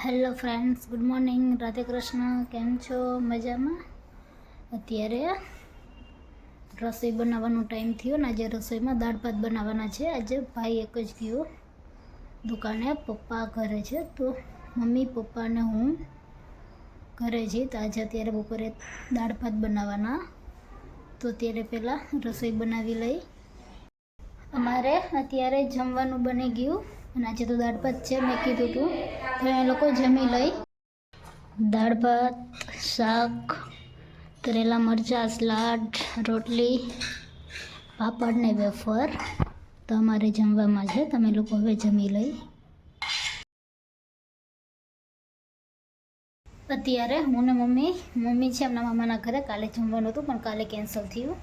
Hello friends, good morning. Radhe Krishna. કેમ છો? મજામાં? અત્યારે રસોઈ બનાવવાનો ટાઈમ થયો ને આજે રસોઈમાં દાળ ભાત બનાવવાના છે. આજે ભાઈ એક જ ગયો દુકાને, પપ્પા ઘરે છે, તો મમ્મી પપ્પા અને હું ઘરે છીએ. તો આજે અત્યારે બપોરે દાળ ભાત બનાવવાના, તો અત્યારે પહેલાં રસોઈ બનાવી લઈ. અમારે અત્યારે જમવાનું બની ગયું અને આજે તો દાળ ભાત છે. મેં કીધું હતું તો એ લોકો જમી લઈ. દાળ ભાત, શાક, તરેલા મરચાં, સલાડ, રોટલી, પાપડ ને વેફર તો અમારે જમવામાં છે. તમે લોકો હવે જમી લઈ. અત્યારે હું ને મમ્મી છે એમના મામાના ઘરે. કાલે જમવાનું હતું પણ કાલે કેન્સલ થયું.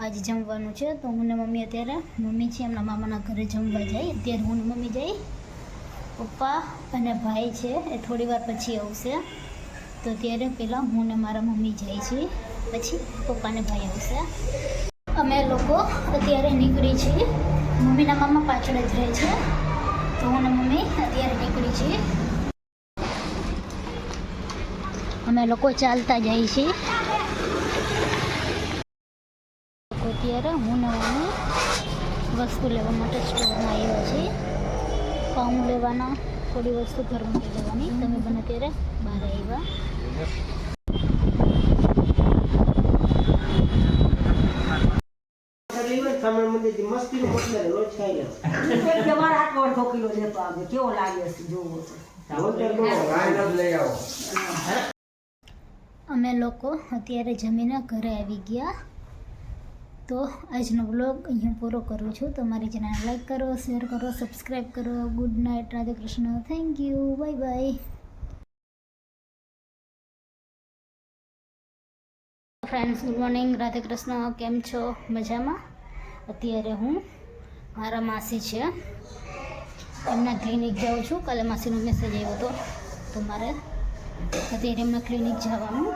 આજે જમવાનું છે તો હું ને મમ્મી અત્યારે મમ્મી છે એમના મામાના ઘરે જમવા જાય. અત્યારે હું ને મમ્મી જઈ, પપ્પા અને ભાઈ છે એ થોડી વાર પછી આવશે. તો અત્યારે પહેલાં હું ને મારા મમ્મી જાય છે, પછી પપ્પા ને ભાઈ આવશે. અમે લોકો અત્યારે નીકળી છીએ. મમ્મીના મામા પાછળ જ રહે છે, તો હું ને મમ્મી અત્યારે નીકળી છીએ. અમે લોકો ચાલતા જઈએ છીએ. અત્યારે હું ને મમ્મી વસ્તુ લેવા માટે સ્ટોરમાં આવ્યા છીએ. પાઉં લેવાના, થોડી વસ્તુ ઘર મૂકી લેવાની. તમે બને અત્યારે બહાર આવ્યા. અમે લોકો અત્યારે જમીને ઘરે આવી ગયા. તો આજનો વ્લોગ અહીંયા પૂરો કરું છું. તો મારી ચેનલ લાઈક કરો, શેર કરો, સબસ્ક્રાઈબ કરો. Good night. Radhe Krishna. Thank you. Bye bye. Friends, good morning. Radhe Krishna. કેમ છો? મજામાં? અત્યારે હું મારા માસી છે એમના ક્લિનિક જાઉં છું. કાલે માસીનો મેસેજ આવ્યો હતો તો મારે અત્યારે એમના ક્લિનિક જવાનું.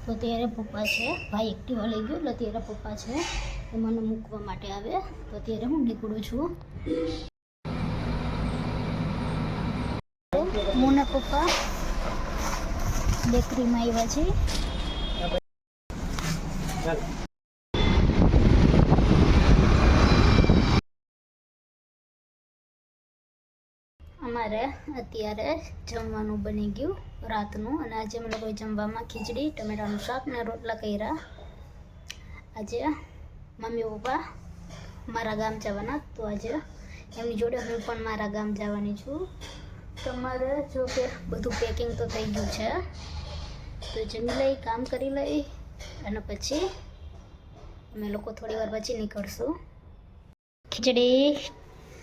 તો અત્યારે પપ્પા છે, ભાઈ એક્ટિવા લઈ ગયો એટલે અત્યારે પપ્પા છે એ મને મૂકવા માટે આવે. તો અત્યારે હું નીકળું છું. હું ને પપ્પા બેકરીમાં આવ્યા છે. અમારે અત્યારે જમવાનું બની ગયું રાતનું, અને આજે અમે લોકોએ જમવામાં ખીચડી, ટમેટાનું શાક ને રોટલા કર્યા. આજે મમ્મી પપ્પા મારા ગામ જવાના, તો આજે એમની જોડે હું પણ મારા ગામ જવાની છું. તમારે જો કે બધું પેકિંગ તો થઈ ગયું છે, તો જમી લઈ, કામ કરી લઈ અને પછી અમે લોકો થોડી વાર પછી નીકળશું. ખીચડી,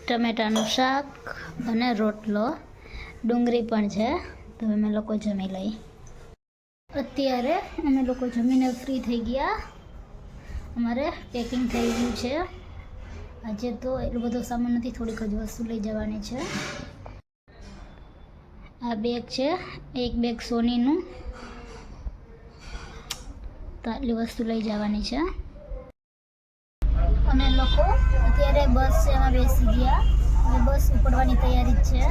ટમેટાનું શાક અને રોટલો, ડુંગળી પણ છે. તો અમે લોકો જમી લઈ. અત્યારે અમે લોકો જમીને ફ્રી થઈ ગયા. અમારે પેકિંગ થઈ ગયું છે. આજે તો એટલો બધો સામાન નથી, થોડીક જ વસ્તુ લઈ જવાની છે. આ બેગ છે, એક બેગ સોનીનું, તો આટલી વસ્તુ લઈ જવાની છે. અમે લોકો અત્યારે બસ છે એમાં બેસી ગયા. હવે બસ ઉપડવાની તૈયારી જ છે.